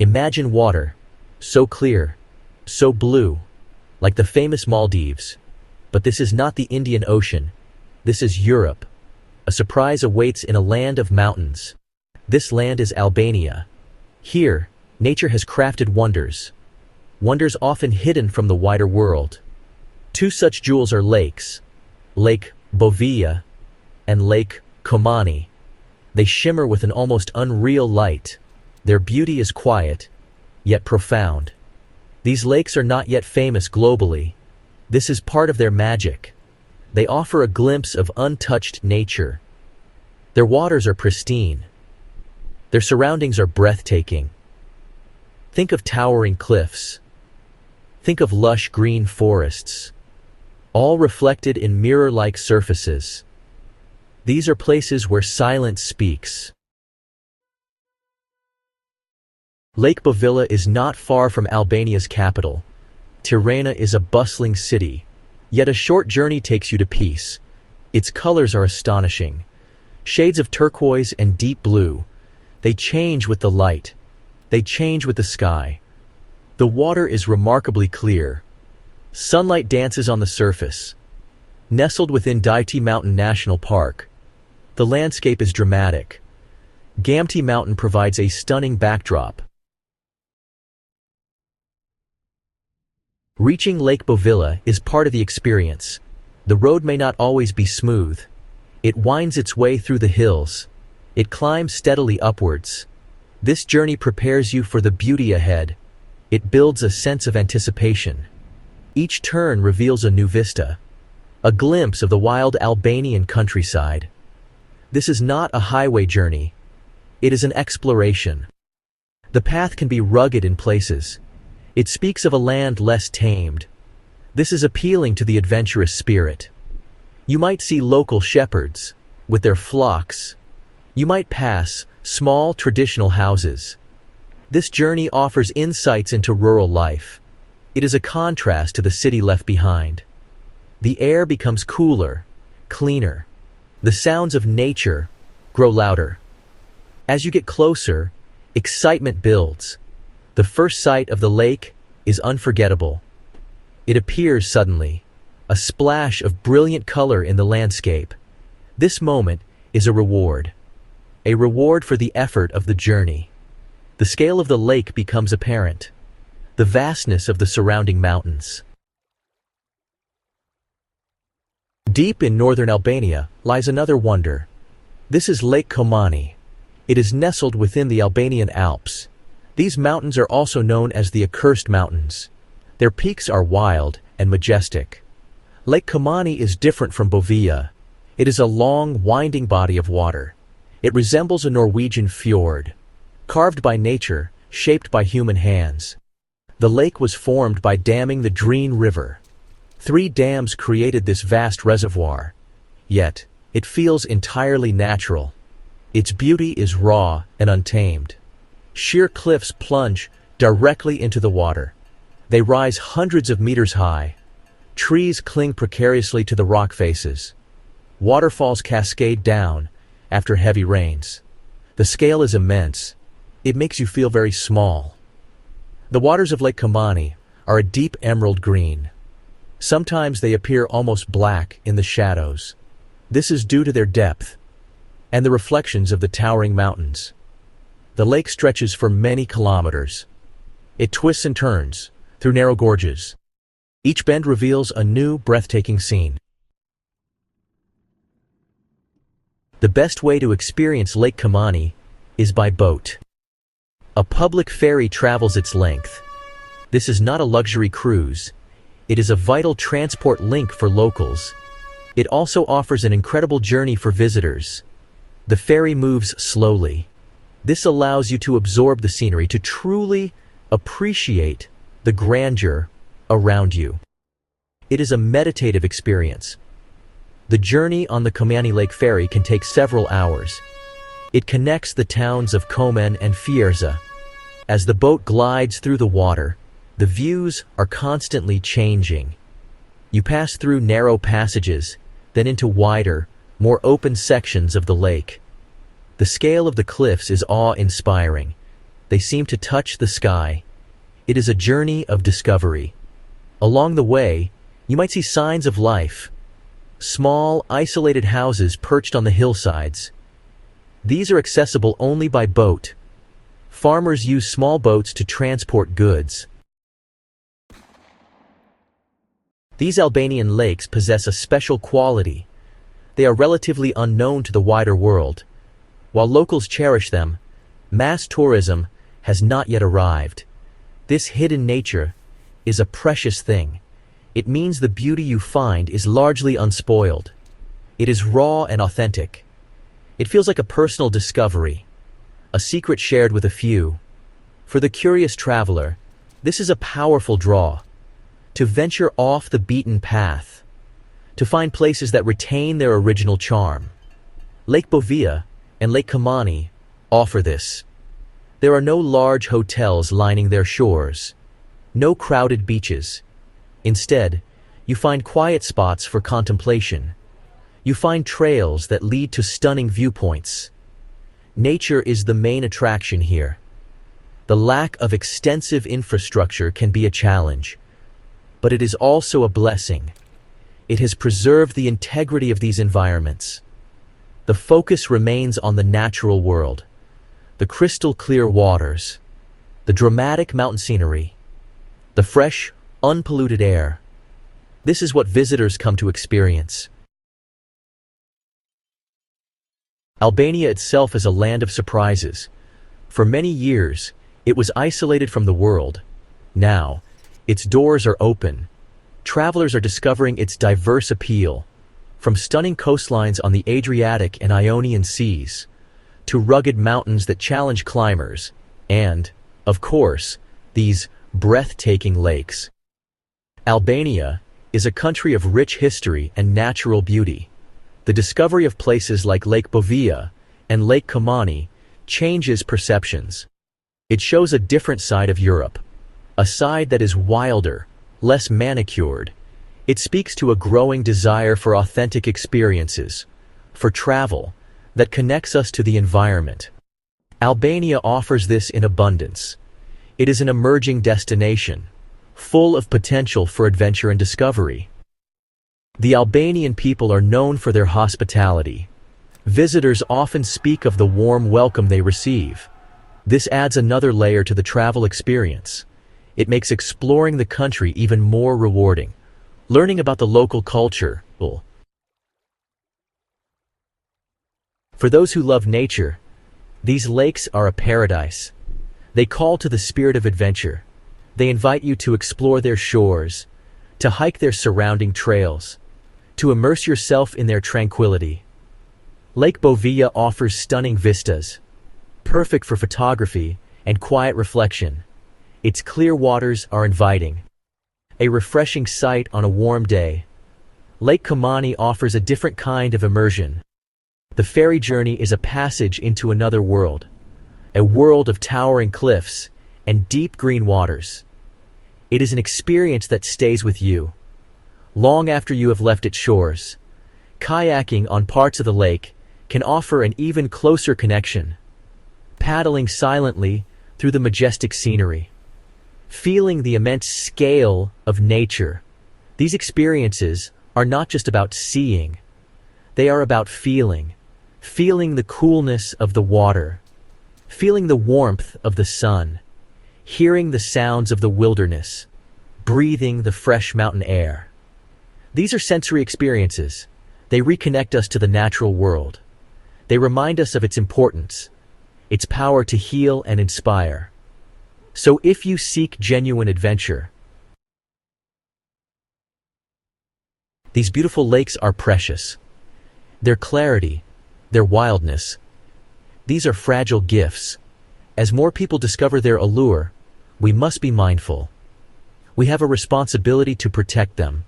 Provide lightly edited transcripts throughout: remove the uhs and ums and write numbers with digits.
Imagine water, so clear, so blue, like the famous Maldives. But this is not the Indian Ocean. This is Europe. A surprise awaits in a land of mountains. This land is Albania. Here, nature has crafted wonders. Wonders often hidden from the wider world. Two such jewels are lakes, Lake Bovilla and Lake Komani. They shimmer with an almost unreal light. Their beauty is quiet, yet profound. These lakes are not yet famous globally. This is part of their magic. They offer a glimpse of untouched nature. Their waters are pristine. Their surroundings are breathtaking. Think of towering cliffs. Think of lush green forests, all reflected in mirror-like surfaces. These are places where silence speaks. Lake Bovilla is not far from Albania's capital. Tirana is a bustling city, yet a short journey takes you to peace. Its colors are astonishing. Shades of turquoise and deep blue. They change with the light. They change with the sky. The water is remarkably clear. Sunlight dances on the surface. Nestled within Daiti Mountain National Park, the landscape is dramatic. Gamti Mountain provides a stunning backdrop. Reaching Lake Bovilla is part of the experience. The road may not always be smooth. It winds its way through the hills. It climbs steadily upwards. This journey prepares you for the beauty ahead. It builds a sense of anticipation. Each turn reveals a new vista, a glimpse of the wild Albanian countryside. This is not a highway journey. It is an exploration. The path can be rugged in places. It speaks of a land less tamed. This is appealing to the adventurous spirit. You might see local shepherds, with their flocks. You might pass small traditional houses. This journey offers insights into rural life. It is a contrast to the city left behind. The air becomes cooler, cleaner. The sounds of nature grow louder. As you get closer, excitement builds. The first sight of the lake is unforgettable. It appears suddenly, a splash of brilliant color in the landscape. This moment is a reward for the effort of the journey. The scale of the lake becomes apparent, the vastness of the surrounding mountains. Deep in northern Albania lies another wonder. This is Lake Komani. It is nestled within the Albanian Alps. These mountains are also known as the Accursed Mountains. Their peaks are wild and majestic. Lake Komani is different from Bovilla. It is a long, winding body of water. It resembles a Norwegian fjord, carved by nature, shaped by human hands. The lake was formed by damming the Drine River. 3 dams created this vast reservoir. Yet, it feels entirely natural. Its beauty is raw and untamed. Sheer cliffs plunge directly into the water. They rise hundreds of meters high. Trees cling precariously to the rock faces. Waterfalls cascade down after heavy rains. The scale is immense. It makes you feel very small. The waters of Lake Komani are a deep emerald green. Sometimes they appear almost black in the shadows. This is due to their depth and the reflections of the towering mountains. The lake stretches for many kilometers. It twists and turns through narrow gorges. Each bend reveals a new, breathtaking scene. The best way to experience Lake Komani is by boat. A public ferry travels its length. This is not a luxury cruise. It is a vital transport link for locals. It also offers an incredible journey for visitors. The ferry moves slowly. This allows you to absorb the scenery, to truly appreciate the grandeur around you. It is a meditative experience. The journey on the Komani Lake ferry can take several hours. It connects the towns of Komen and Fierza. As the boat glides through the water, the views are constantly changing. You pass through narrow passages, then into wider, more open sections of the lake. The scale of the cliffs is awe-inspiring. They seem to touch the sky. It is a journey of discovery. Along the way, you might see signs of life. Small, isolated houses perched on the hillsides. These are accessible only by boat. Farmers use small boats to transport goods. These Albanian lakes possess a special quality. They are relatively unknown to the wider world. While locals cherish them, mass tourism has not yet arrived. This hidden nature is a precious thing. It means the beauty you find is largely unspoiled. It is raw and authentic. It feels like a personal discovery, a secret shared with a few. For the curious traveler, this is a powerful draw. To venture off the beaten path, to find places that retain their original charm. Lake Bovilla and Lake Kamani offer this. There are no large hotels lining their shores, no crowded beaches. Instead, you find quiet spots for contemplation. You find trails that lead to stunning viewpoints. Nature is the main attraction here. The lack of extensive infrastructure can be a challenge, but it is also a blessing. It has preserved the integrity of these environments. The focus remains on the natural world, the crystal clear waters, the dramatic mountain scenery, the fresh, unpolluted air. This is what visitors come to experience. Albania itself is a land of surprises. For many years, it was isolated from the world. Now, its doors are open. Travelers are discovering its diverse appeal, from stunning coastlines on the Adriatic and Ionian seas, to rugged mountains that challenge climbers, and, of course, these breathtaking lakes. Albania is a country of rich history and natural beauty. The discovery of places like Lake Bovilla and Lake Kamani changes perceptions. It shows a different side of Europe, a side that is wilder, less manicured. It speaks to a growing desire for authentic experiences, for travel that connects us to the environment. Albania offers this in abundance. It is an emerging destination, full of potential for adventure and discovery. The Albanian people are known for their hospitality. Visitors often speak of the warm welcome they receive. This adds another layer to the travel experience. It makes exploring the country even more rewarding. Learning about the local culture. For those who love nature, these lakes are a paradise. They call to the spirit of adventure. They invite you to explore their shores, to hike their surrounding trails, to immerse yourself in their tranquility. Lake Bovilla offers stunning vistas, perfect for photography and quiet reflection. Its clear waters are inviting, a refreshing sight on a warm day. Lake Kamani offers a different kind of immersion. The ferry journey is a passage into another world, a world of towering cliffs and deep green waters. It is an experience that stays with you long after you have left its shores. Kayaking on parts of the lake can offer an even closer connection. Paddling silently through the majestic scenery, feeling the immense scale of nature. These experiences are not just about seeing, they are about feeling the coolness of the water, feeling the warmth of the sun, hearing the sounds of the wilderness, breathing the fresh mountain air. These are sensory experiences. They reconnect us to the natural world. They remind us of its importance, its power to heal and inspire. So if you seek genuine adventure, these beautiful lakes are precious. Their clarity, their wildness, these are fragile gifts. As more people discover their allure, we must be mindful. We have a responsibility to protect them,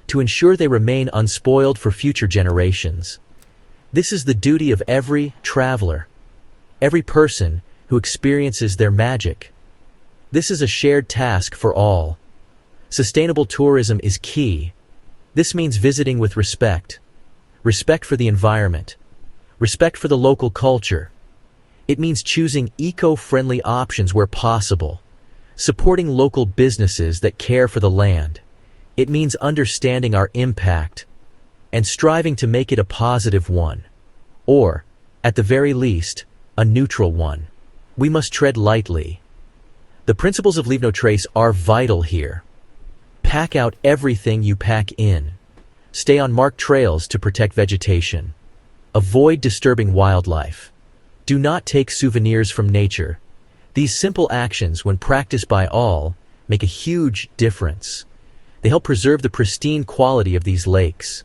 to ensure they remain unspoiled for future generations. This is the duty of every traveler, every person who experiences their magic. This is a shared task for all. Sustainable tourism is key. This means visiting with respect for the environment, respect for the local culture, It means choosing eco-friendly options where possible, supporting local businesses that care for the land. It means understanding our impact and striving to make it a positive one, or, at the very least, a neutral one. We must tread lightly. The principles of Leave No Trace are vital here. Pack out everything you pack in. Stay on marked trails to protect vegetation. Avoid disturbing wildlife. Do not take souvenirs from nature. These simple actions, when practiced by all, make a huge difference. They help preserve the pristine quality of these lakes.